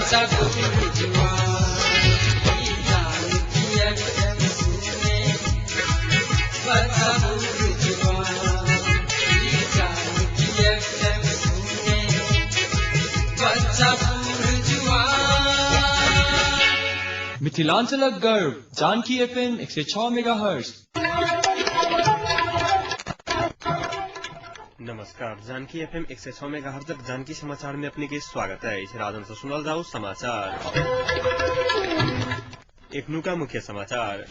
बच्चा बुजुआ जानकी FM सुने बच्चा बुजुआ जानकी FM सुने बच्चा बुजुआ मिथिलांचल गर्व जानकी FM 106 मेगाहर्ट्ज। नमस्कार, जानकी FM 106 मेगाहर्ट्ज तक जानकी समाचार में अपने के स्वागत है। इस राजन से सुनल जाओ समाचार। एक नुका मुख्य समाचार।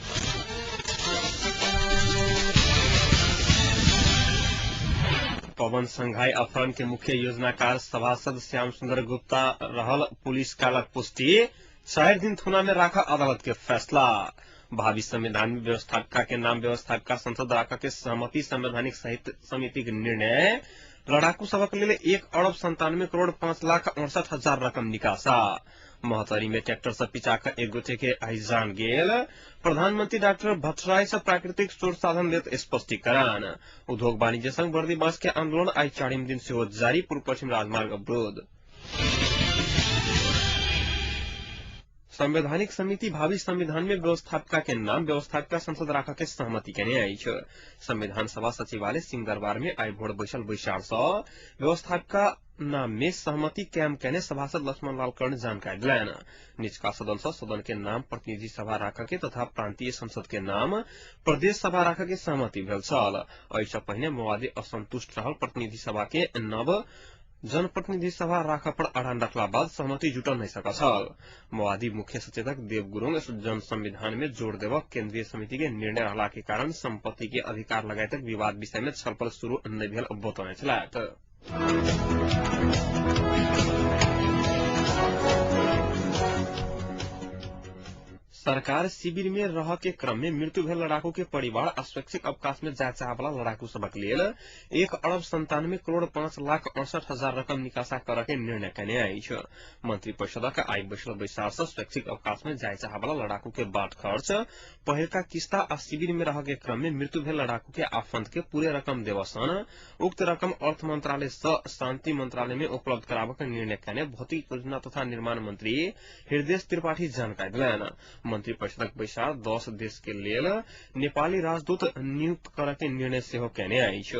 पवन संघाई अपहरण के मुख्य योजनाकार सभासद श्याम सुंदर गुप्ता रहल पुलिस कालक पुष्टि। 4 दिन थुना में राखा अदालत के फैसला। भावी संविधान में व्यवस्थापिका के नाम व्यवस्थापिका संसद राखा के सहमति संवैधानिक साहित्य समिति के निर्णय। लड़ाकू सबक लिए 1,97,5,68,000 रकम निकासा। महतरी में ट्रैक्टर से पिचाकर एक गोटे के आईजान गेल। प्रधानमंत्री डॉक्टर भट्टराय से प्राकृतिक स्रोत साधन लेत स्पष्टीकरण। उद्योग वाणिज्य संघ वर्दी बांस के आंदोलन आई 4 दिन से हो जारी। पूर्व पश्चिम राजमार्ग अवरोध। संवैधानिक समिति भावी संविधान में व्यवस्थापिका के नाम व्यवस्थापिका संसद राखा के सहमति केने आई छ। संविधान सभा सचिवालय सिंहदरबार में आई भोर बैसल बैसार व्यवस्थापिका नाम में सहमति कैम केने सभासद लक्ष्मण लाल कर्ण जानकारी दिलायन। निचका सदन से सदन के नाम प्रतिनिधि सभा राखा के तथा प्रांतीय संसद के नाम प्रदेश सभा राखा के सहमति भेल छल। ऐसा पहले माओवादी असंतुष्ट रहल प्रतिनिधि सभा के नव जनप्रतिनिधि सभा राखा पर अड़ान रखला बाद सहमति जुटल नहीं सका छल। माओवादी मुख्य सचेतक देव गुरुंग जन संविधान में जोड़ देव केंद्रीय समिति के निर्णय रहला के कारण संपत्ति के अधिकार लगाए तक विवाद विषय में छलफल शुरू नहीं भेल बतौने छलाह। सरकार शिविर में रह के क्रम में मृत्यु भेल लड़ाकू के परिवार स्वैच्छिक अवकाश में जाय चाह वाला लड़ाकू सबक लेल 1,97,5,68,000 रकम निकासा कर के निर्णय केने आई छ। मंत्रिपरिषद आई बैसल बैसार से स्वैच्छिक अवकाश में जाय चाह वाला लड़ाकू के बाट खर्च पहिलका किस्ता आ शिविर में रह के क्रम में मृत्यु भेल लड़ाकू के आफंत के पूरे रकम देवसन। उक्त रकम अर्थ मंत्रालय से शांति मंत्रालय में उपलब्ध करावे के निर्णय केने भौतिक योजना तथा निर्माण मंत्री हृदय त्रिपाठी जानकारी दिलायन। मंत्रिपरिषद बैसार 10 देश के लेल नेपाली राजदूत नियुक्त करे के निर्णय से हो केने आई छ।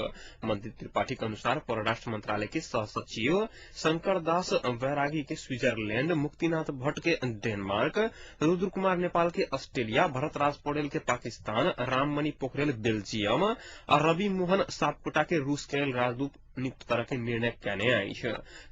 मंत्री त्रिपाठी के अनुसार परराष्ट्र मंत्रालय के सह सचिव शंकर दास बैरागी के स्विट्जरलैंड, मुक्तिनाथ भट्ट के डेनमार्क, रुद्र कुमार नेपाल के ऑस्ट्रेलिया, भरत राज पौडेल के पाकिस्तान, राममणि पोखरेल बेल्जियम और रवि मोहन सापकोटा के रूस के राजदूत नियुक्त करे के निर्णय केने आई छ।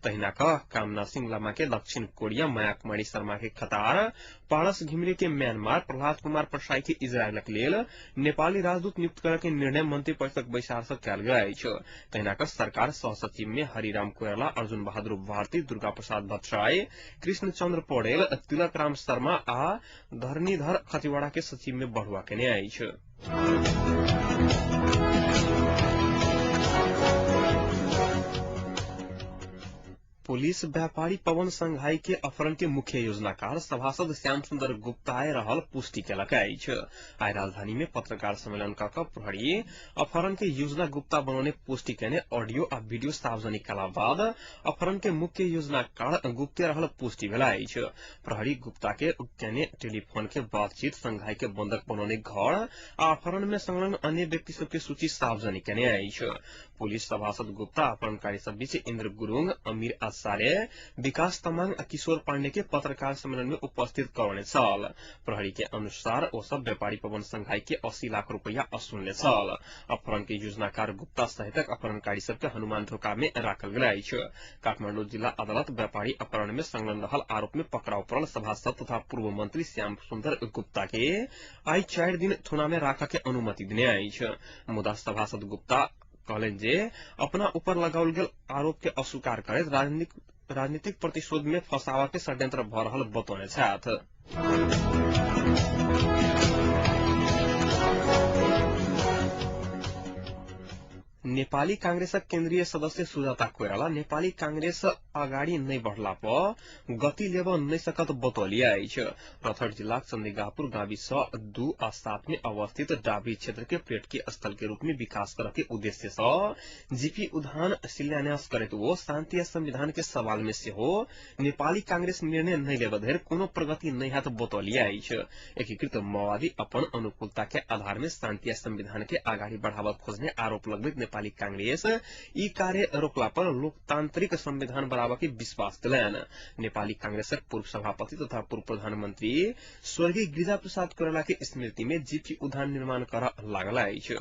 तहिना कामना सिंह लामा के दक्षिण कोरिया, माया कुमारी शर्मा के कतार, पारस घिमिरे के म्यांमार, प्रहलाद कुमार परसाई के इजरायल के लेल नेपाली राजदूत नियुक्त करे के निर्णय मंत्रिपरिषद बैसार से कयल गेल छ। तहिना सरकार सह सचिव में हरिराम कोयराला, अर्जुन बहादुर भारती, दुर्गा प्रसाद भट्टराय, कृष्ण चंद्र पौडेल, तिलक राम शर्मा आ धरणीधर खतिवड़ा के सचिव में बढ़ुआ केने आई छ। पुलिस व्यापारी पवन संघाई के अपहरण के मुख्य योजनाकार सभासद श्याम सुंदर गुप्ता रहल पुष्टि केलक अछि। आई राजधानी में पत्रकार सम्मेलन कऽ प्रहरी अपहरण के योजना गुप्ता बनौने पुष्टि केने ऑडियो आ वीडियो सार्वजनिक कला बाद अपहरण के मुख्य योजनाकार गुप्ते रहल पुष्टि भेल अछि। प्रहरी गुप्ता के केने टेलीफोन के बातचीत, संघाई के बंधक बनौने घर आ अपहरण में संलग्न अन्य व्यक्ति सब के सूची सार्वजनिक केने अछि। पुलिस सभासद गुप्ता अपहरणकारी सब बीच इंद्र गुरुंग, अमीर आचार्य, विकास तमांग आ किशोर पांडे के पत्रकार सम्मेलन में उपस्थित करौने छल। प्रहरी के अनुसार ओ सब व्यापारी पवन संघाई के 80 लाख रुपया असुलने छल। अपहरण के योजनाकार गुप्ता सहित अपहरणकारी सब के हनुमान ढोका में राखल गेल अछि। काठमांडू जिला अदालत व्यापारी अपहरण में संलग्न रहल आरोप में पकड़ाव पड़ल सभासद तथा पूर्व मंत्री श्याम सुंदर गुप्ता के आई 4 दिन थुना में राखा के अनुमति देने अछि। मुदा सभासद गुप्ता कहलन जे अपना ऊपर लगाओल गेल आरोप के अस्वीकार करैत राजनीतिक प्रतिशोध में फंसावा के षड्यंत्र भ रहल बतौने छथि। नेपाली कांग्रेसक केन्द्रीय सदस्य सुजाता कोइराला नेपाली कांग्रेस अगाडि नै बढ़ला पर गति लेब नै सकत बतौलिया अछि। रथड़ जिला चंदीगापुर गाविस 2 आ 7 में अवस्थित डाबरी क्षेत्र के पर्यटकीय स्थल के रूप में विकास करे के उद्देश्य से जीपी उद्यान शिलान्यास करैत वो शांति आ संविधान के सवाल में से हो नेपाली कांग्रेस निर्णय नहीं लेब धरि कोनो प्रगति नहीं हैत बतौलिया अछि। एकीकृत माओवादी अपन अनुकूलता के आधार में शांति आ संविधान के आगाड़ी बढ़ावा खोजने आरोप लगबैत नेपाली कांग्रेस ई कार्य रोकला पर लोकतांत्रिक संविधान बनाबे के विश्वास दिलैन। नेपाली कांग्रेसक पूर्व सभापति तथा पूर्व प्रधानमंत्री स्वर्गीय गिरिजा प्रसाद कोइराला के स्मृति में जीपी उद्यान निर्माण कर लागल अछि।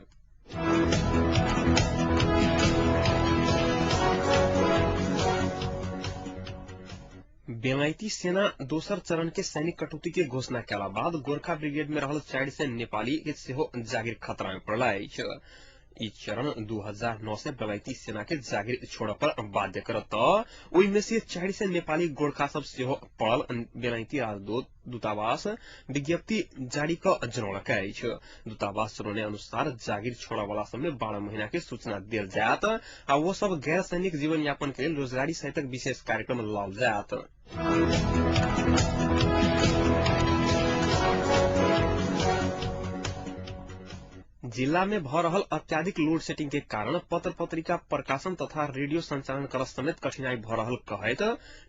बेलायती सेना दोसर चरण के सैनिक कटौती के घोषणा केला बाद गोरखा ब्रिगेड में रहल 400 नेपाली के सेहो जागिर खतरा में पड़ल अछि। ई चरण 2009 से बेलायती सेना के जागिर छोड़ पर बाध्य करत ओहि में से 400 नेपाली गोरखा सब सेहो पड़ल बेलायती दूतावास विज्ञप्ति जारी क जनौलक अछि। दूतावास जनौने अनुसार जागिर छोड़ा वाला सब में 12 महीना के सूचना देल जायत आ वो सब गैर सैनिक जीवन यापन के लिए रोजगारी सहित विशेष कार्यक्रम लाल जायत। जिला में भ रहल अत्याधिक लोड शेडिंग के कारण पत्र पत्रिका प्रकाशन तथा रेडियो संचालन कर समेत कठिनाई भ रहल कहैत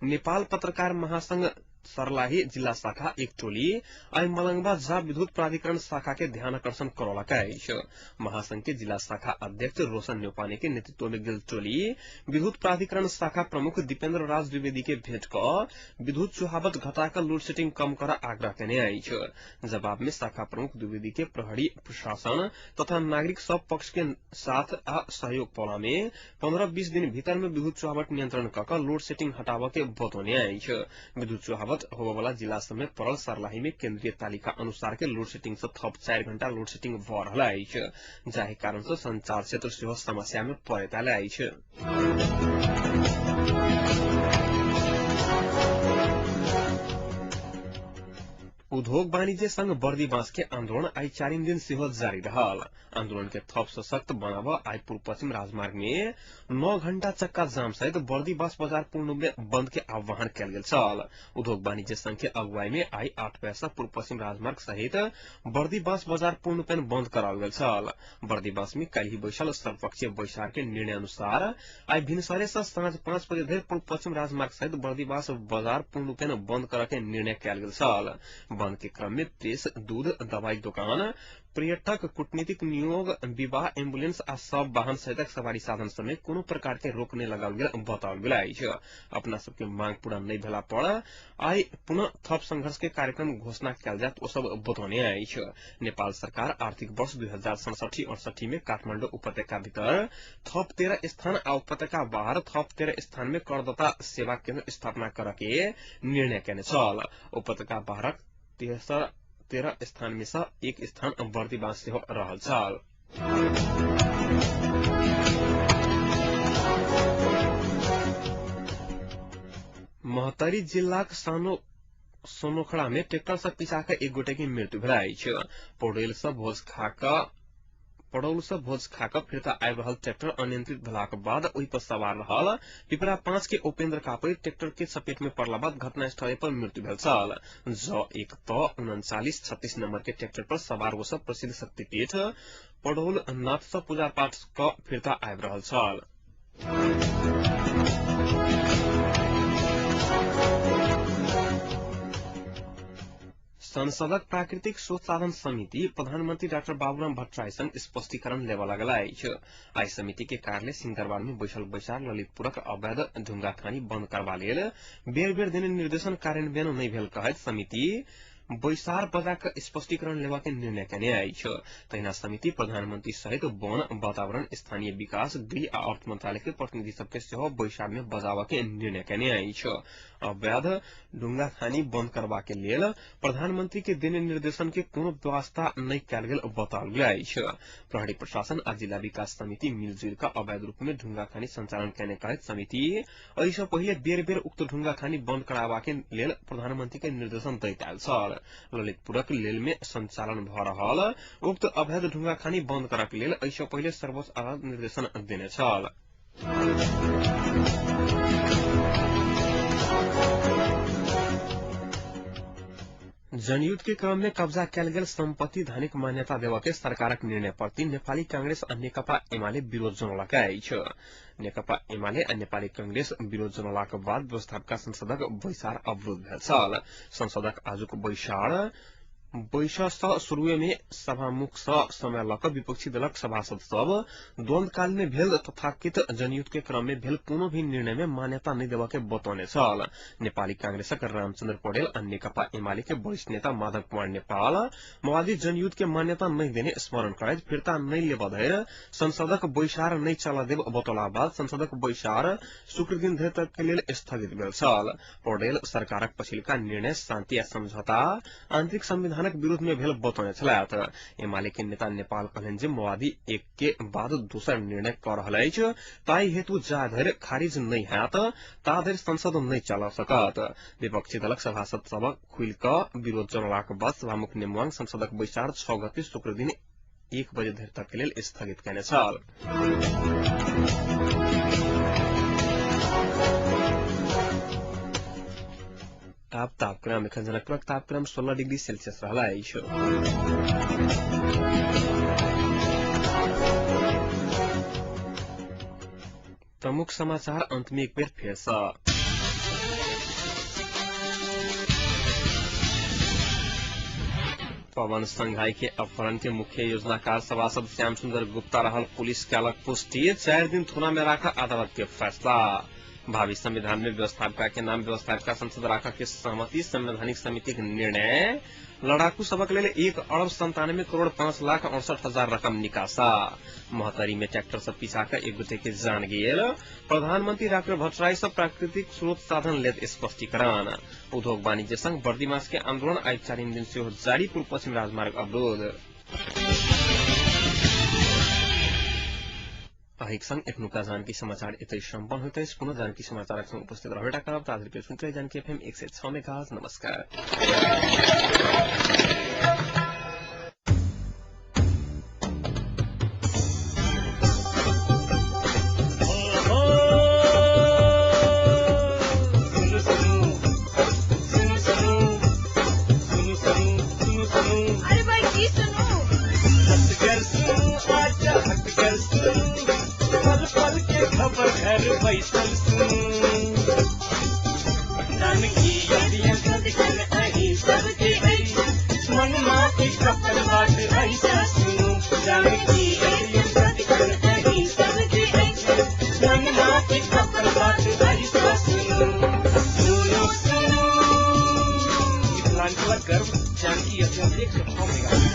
नेपाल पत्रकार महासंघ सर्लाही जिला शाखा एक टोली आई मलंगवा जा विद्युत प्राधिकरण शाखा के ध्यान आकर्षण करौलक अछि। महासंघ के जिला शाखा अध्यक्ष रोशन न्यौपाने के नेतृत्व में गेल टोली विद्युत प्राधिकरण शाखा प्रमुख दीपेन्द्र राज द्विवेदी के भेंट क विद्युत चुहावट घटाकर लोड शेडिंग कम कर आग्रह केने अछि। जवाब में शाखा प्रमुख द्विवेदी के प्रहरी प्रशासन तथा नागरिक सब पक्ष के साथ आ सहयोग पौला में 15-20 दिन भीतर में विद्युत चुहावट नियंत्रण क लोड शेडिंग हटावे के बतौने अछि। विद्युत चुहावट होबे वाला जिला सब में पड़ल सर्लाही में केंद्रीय तालिका अनुसार के लोड शेडिंग से थप 4 घंटा लोड शेडिंग भ रहल अछि, जाहि कारण से संचार क्षेत्र सेहो समस्या में पड़ैत आयल अछि। उद्योग वाणिज्य संघ बर्दीबांस के आंदोलन आई 4 दिन सेहो जारी रहल। आंदोलन के थप सशक्त बनाव आई पूर्व पश्चिम राजमार्ग में 9 घंटा चक्का जाम सहित बर्दीबांस बाजार पूर्ण रूप में बंद के आह्वान कयल गेल छल। उद्योग वाणिज्य संघ के अगुवाई में आई 8 पैसा पूर्व पश्चिम राजमार्ग सहित बर्दीबांस बाजार पूर्ण रूप में बंद कराओल गेल छल। बर्दीबांस में काल्हि बैसल सर्वपक्षीय बैसार के निर्णय अनुसार आई भिनसरे से साँझ 5 बजे धरि पूर्व पश्चिम राजमार्ग सहित बर्दीबांस बाजार पूर्ण रूप में बंद करे के निर्णय कयल गेल छल। बंद के क्रम में प्रेस, दूध, दवाई दुकान, पर्यटक, कूटनीतिक नियोग, विवाह, एम्बुलेंस आ सब वाहन सहित सवारी साधन समेत कोनो प्रकार के रोक नहीं लगाओल गेल बताओल गेल अछि। अपना सबके मांग पूरा नहीं भेला पर आई पुनः थप संघर्ष के कार्यक्रम घोषणा कयल जात ओ सब बतौने अछि। नेपाल सरकार आर्थिक वर्ष 2067-68 में काठमांडू उपत्यका भीतर थप 13 स्थान आ उपत्यका बाहर थप 13 स्थान में करदाता सेवा केंद्र स्थापना करे के निर्णय केने छल। उपत्यका बाहरक 13 स्थान में से एक स्थान बर्दीबांस सेहो रहल छल। महतरी जिलाक सोनोखड़ा में ट्रैक्टर से पिछा के एक गोटे की मृत्यु भेल अछि। पड़ौल से भोज खाक फिरता आबि रहल ट्रैक्टर अनियंत्रित भेलाक बाद ओहि पर सवार रहल पिपरा 5 के उपेंद्र कापड़ी ट्रैक्टर के चपेट में पड़ला बाद घटनास्थल पर मृत्यु भेल छल। एक 3936 नंबर के ट्रैक्टर पर सवार वो सब प्रसिद्ध शक्तिपीठ पड़ौल नाथ से पूजा पाठ क फिरता आबि रहल छल। संसदक प्राकृतिक स्रोत साधन समिति प्रधानमंत्री डॉक्टर बाबूराम भट्टराई संग स्पष्टीकरण लेवा लगल अछि। आई समिति के कार्यालय सिंहदरबार में बैसल बैसार ललितपुरक अवैध ढुंगा खानी बंद करबा लेल बेर बेर देने निर्देशन कार्यान्वयन नहीं भेल कहैत समिति बैसार बजाक स्पष्टीकरण लेवा के निर्णय केने अछि। तहिना समिति प्रधानमंत्री सहित वन, वातावरण, स्थानीय विकास, गृह आ अर्थ मंत्रालय के प्रतिनिधि सबके सेहो बैसार में बजावा के निर्णय केने अछि। अवैध ढुंगा खानी बंद करबा के लेल प्रधानमंत्री के देने निर्देशन के कोनो व्यवस्था नहीं कयल गेल बताओल गेल अछि। प्रहरी प्रशासन आ जिला विकास समिति मिलजुल कर अवैध रूप में ढुंगा खानी संचालन केने कहैत समिति एहि से पहिले बेर बेर उक्त ढुंगा खानी बंद कराबा के लेल प्रधानमंत्री के निर्देशन दैत आयल छल। ललितपुरक लेल में संचालन भ रहल उक्त अवैध ढुंगा खानी बंद करक लेल एहिसँ पहिले सर्वोच्च अदालत निर्देशन देने छल। जनयुद्ध के क्रम में कब्जा कैल गेल संपत्ति धनिक मान्यता देवा के सरकारक निर्णय प्रति नेपाली कांग्रेस आ नेकपा एमाले विरोध जनौलक अछि। नेकपा एमाले आ नेपाली कांग्रेस विरोध जनौलाक बाद व्यवस्थापिका संसदक बैसार अवरुद्ध भेल छल। संसदक आजुक बैसार शुरुए में सभामुख समय लक विपक्षी दलक सभासद सब द्वंद्वकाल में भेल तथाकथित जनयुद्ध के क्रम में भेल कोनो भी निर्णय में मान्यता नहीं देवा के बतौने छल। नेपाली कांग्रेसक रामचंद्र पौडेल और नेकपा एमाले के वरिष्ठ नेता माधव कुमार नेपाल माओवादी जनयुद्ध के मान्यता नहीं देने स्मरण करैत फिर्ता नहीं लेबा धरि संसदक बैसार नहीं चला देब बतौला बाद संसदक बैसार शुक्र दिन धरि तक के लेल स्थगित भेल छल। पौडेल सरकारक पछिलका निर्णय शांति आ समझौता आंतरिक संविधान विरोध में भेल बतौने छलैथ। एमाले के नेता नेपाल कहलनि जे माओवादी एक के बाद दोसर निर्णय क रहल अछि, ताहि हेतु जा धरि खारिज नहीं हैत ता धरि संसद नहीं चला सकत। विपक्षी दलक सभासद सब खुल कऽ विरोध जनौलाक बाद सभामुख नेमुआंग संसदक बैसार 6 गते शुक्र दिन 1 बजे धरि तक के लेल स्थगित कयने छल। तापक्रम एखन जनकपुरक तापक्रम 16 डिग्री सेल्सियस रहला अछि। प्रमुख समाचार अंत में एक बेर फेर सँ। पवन संघाई के अपहरण के मुख्य योजनाकार सभासद श्याम सुंदर गुप्ता रहल पुलिस कयलक पुष्टि। 4 दिन थुना में राखा अदालत के फैसला। भावी संविधान में व्यवस्थापिका के नाम व्यवस्थापिका संसद राखा के सहमति। संवैधानिक समिति के निर्णय। लड़ाकू सबक लेल 1,97,05,68,000 रकम निकासा। महतरी में ट्रैक्टर से पीछा कर एक गोटे के जान गेल। प्रधानमंत्री डॉक्टर भट्टराई से प्राकृतिक स्रोत साधन लेत स्पष्टीकरण। उद्योग वाणिज्य संघ बर्दी मास के आंदोलन आई 4 दिन से जारी। पूर्व पश्चिम राजमार्ग अवरोध। अहिक संग एखनुका जानकी समाचार एतै सम्पन्न होइत अछि। पुनः जानकी समाचारक संग उपस्थित रहबेटा करब। ताधरि सुनते जानकी एफएम 106 मेगाहर्ट्ज। नमस्कार। गर्व जानकी एफएम 106 मेगाहर्ट्ज।